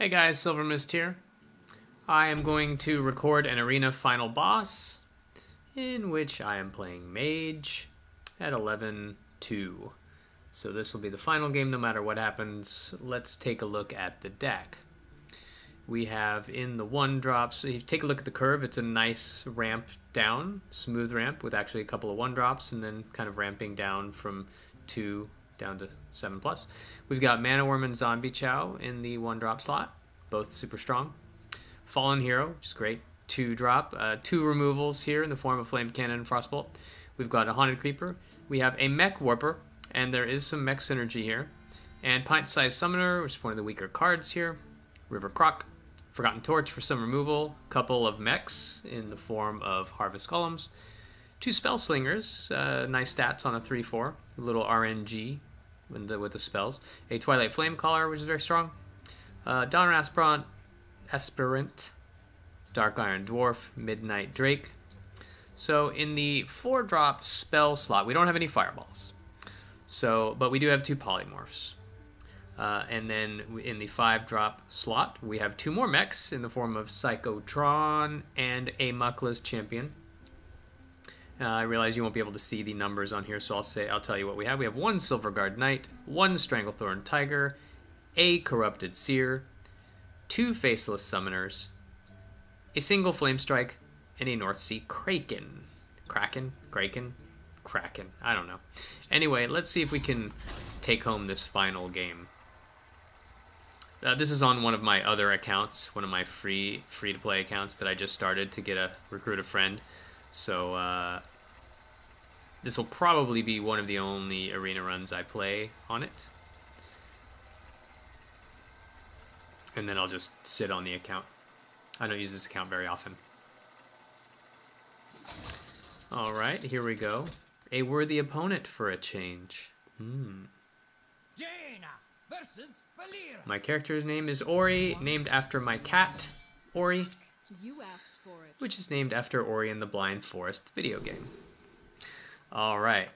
Hey guys, Silver Mist here. I am going to record an arena final boss in which I am playing Mage at 11-2. So this will be the final game no matter what happens. Let's take a look at the deck. We have in the 1-drops, so you take a look at the curve, it's a nice ramp down, smooth ramp with actually a couple of 1-drops and then kind of ramping down from 2 down to 7+. We've got Mana Worm and Zombie Chow in the 1-drop slot, both super strong. Fallen Hero, which is great, 2-drop, 2 removals here in the form of Flame Cannon and Frostbolt. We've got a Haunted Creeper. We have a Mech Warper, and there is some mech synergy here. And Pint-Sized Summoner, which is one of the weaker cards here. River Croc, Forgotten Torch for some removal, couple of mechs in the form of Harvest Golems, 2 Spell Slingers, nice stats on a 3/4, a little RNG with the spells, a Twilight Flame Caller, which is very strong, Donner Aspirant, Dark Iron Dwarf, Midnight Drake. So in the 4-drop spell slot, we don't have any fireballs, but we do have 2 polymorphs. And then in the 5-drop slot, we have 2 more mechs in the form of Psychotron and a Muckless Champion. I realize you won't be able to see the numbers on here, so I'll tell you what we have. We have 1 Silverguard Knight, 1 Stranglethorn Tiger, a Corrupted Seer, 2 Faceless Summoners, a single Flame Strike, and a North Sea Kraken. Kraken? I don't know. Anyway, let's see if we can take home this final game. This is on one of my other accounts, one of my free-to-play accounts that I just started to recruit a friend. So this will probably be one of the only arena runs I play on it. And then I'll just sit on the account. I don't use this account very often. All right, here we go. A worthy opponent for a change. Jaina versus Valera. My character's name is Ori, named after my cat, Ori. You asked for it. Which is named after Ori and the Blind Forest video game. All right,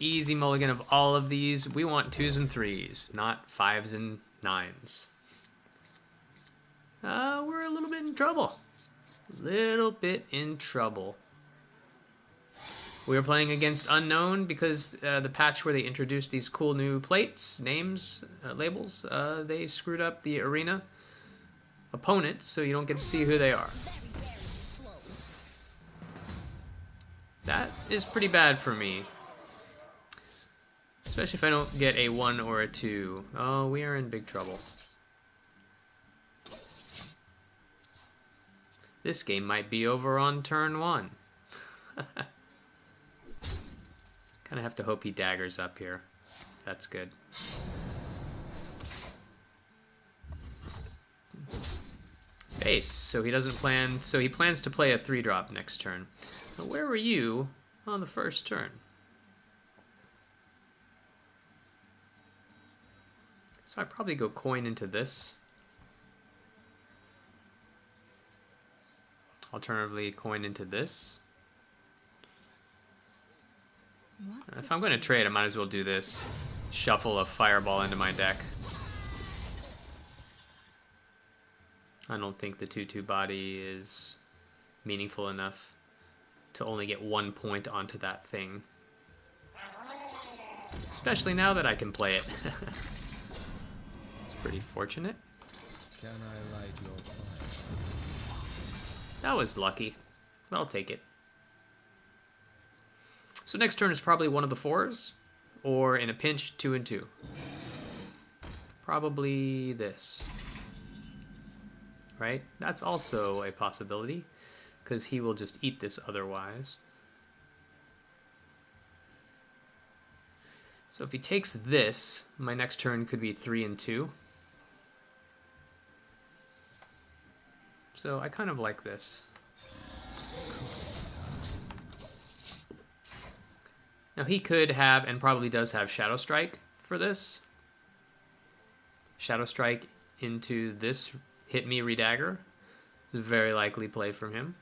easy mulligan of all of these. We want 2s and 3s, not 5s and 9s. We're a little bit in trouble. We are playing against Unknown because the patch where they introduced these cool new plates, names, labels, they screwed up the arena opponent, so you don't get to see who they are. That is pretty bad for me. Especially if I don't get a 1 or a 2. Oh, we are in big trouble. This game might be over on turn 1. Kind of have to hope he daggers up here. That's good. Base. So he doesn't plan. So he plans to play a 3-drop next turn. Now, where were you on the first turn? So I'd probably go coin into this. Alternatively, coin into this. If I'm going to trade, I might as well do this. Shuffle a fireball into my deck. I don't think the 2/2 body is meaningful enough to only get 1 point onto that thing. Especially now that I can play it. It's pretty fortunate. Can I light your fire? That was lucky, but I'll take it. So next turn is probably one of the 4s, or in a pinch, 2 and 2. Probably this. Right? That's also a possibility, because he will just eat this otherwise. So if he takes this, my next turn could be 3 and 2. So I kind of like this. Now he could have, and probably does have, Shadow Strike for this. Shadow Strike into this Hit Me Redagger. It's a very likely play from him.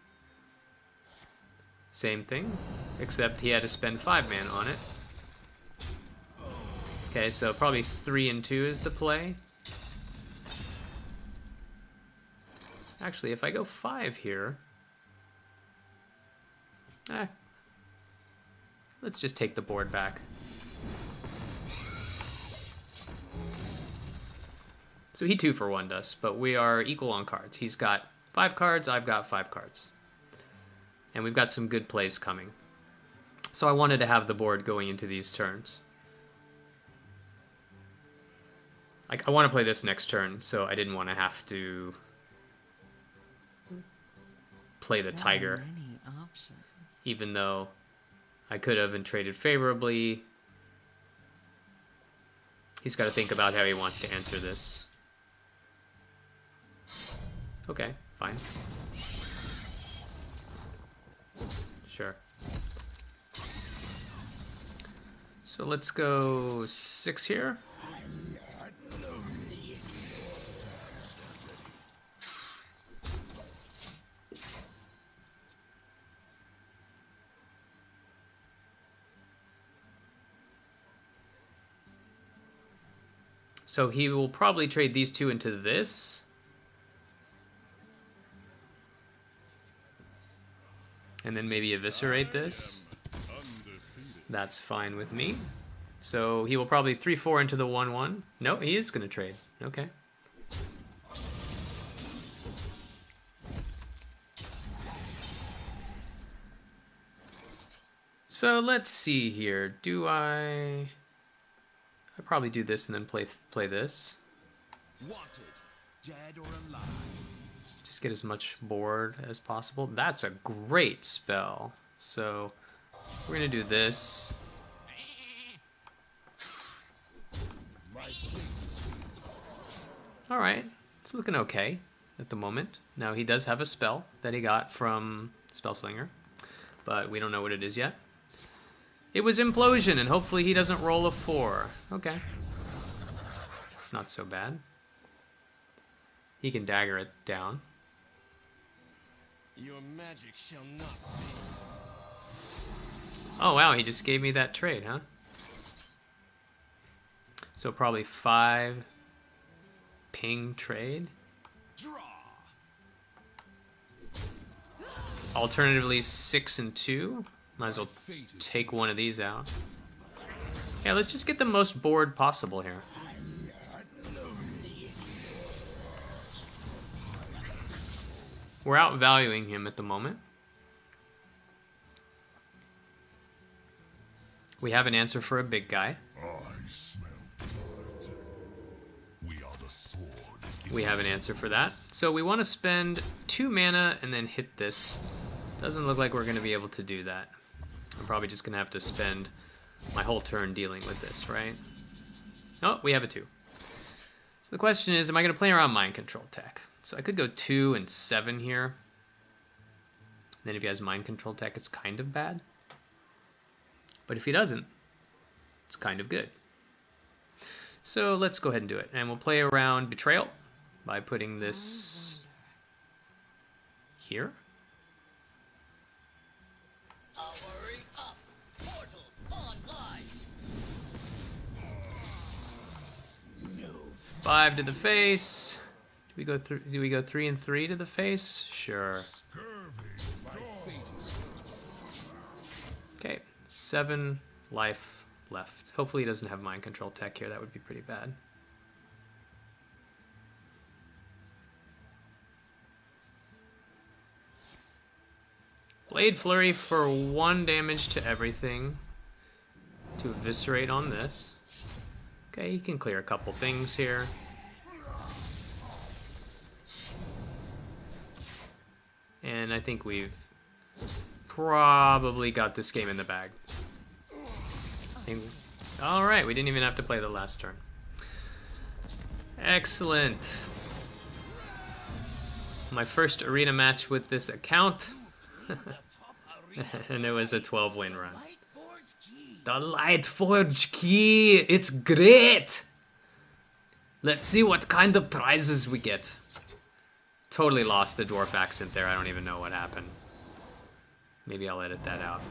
Same thing, except he had to spend 5 mana on it. Okay, so probably 3 and 2 is the play. Actually, if I go 5 here... let's just take the board back. So he 2-for-1'd us, but we are equal on cards. He's got 5 cards, I've got 5 cards. And we've got some good plays coming. So I wanted to have the board going into these turns. I want to play this next turn, so I didn't want to have to play the tiger. Many options. Even though I could have and traded favorably. He's got to think about how he wants to answer this. Okay, fine. Sure. So let's go 6 here. So he will probably trade these 2 into this. And then maybe eviscerate this. That's fine with me. So he will probably 3-4 into the 1-1. No, he is going to trade. Okay. So let's see here. Do I probably do this and then play this. Wanted, dead or alive. Just get as much board as possible. That's a great spell. So we're gonna do this. All right, it's looking okay at the moment. Now he does have a spell that he got from Spellslinger, but we don't know what it is yet. It was Implosion, and hopefully he doesn't roll a 4. Okay. It's not so bad. He can dagger it down. Your magic shall not see. Oh, wow, he just gave me that trade, huh? So probably 5 ping trade. Draw. Alternatively, 6 and 2. Might as well take one of these out. Yeah, let's just get the most board possible here. We're outvaluing him at the moment. We have an answer for a big guy. I smell blood. We are the sword. We have an answer for that. So we want to spend 2 mana and then hit this. Doesn't look like we're going to be able to do that. I'm probably just going to have to spend my whole turn dealing with this, right? Oh, we have a 2. So the question is, am I going to play around Mind Control tech? So I could go 2 and 7 here. Then if he has Mind Control tech, it's kind of bad. But if he doesn't, it's kind of good. So let's go ahead and do it. And we'll play around Betrayal by putting this here. Hurry up! Portals online! 5 to the face. Do we go 3 and 3 to the face? Sure. Okay, 7 life left. Hopefully he doesn't have Mind Control tech here. That would be pretty bad. Blade Flurry for 1 damage to everything. To eviscerate on this. Okay, he can clear a couple things here. And I think we've probably got this game in the bag. All right, we didn't even have to play the last turn. Excellent. My first arena match with this account. And it was a 12-win run. The Lightforge key! It's great! Let's see what kind of prizes we get. Totally lost the dwarf accent there. I don't even know what happened. Maybe I'll edit that out.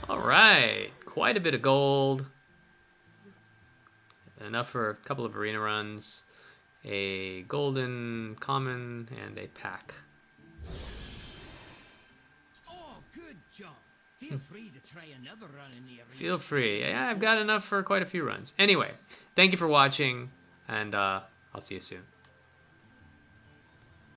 All right, quite a bit of gold. enough for a couple of arena runs, a golden common, and a pack. Oh, good job. Feel free to try another run in the arena. Feel free. Yeah, I've got enough for quite a few runs. Anyway, thank you for watching, and I'll see you soon.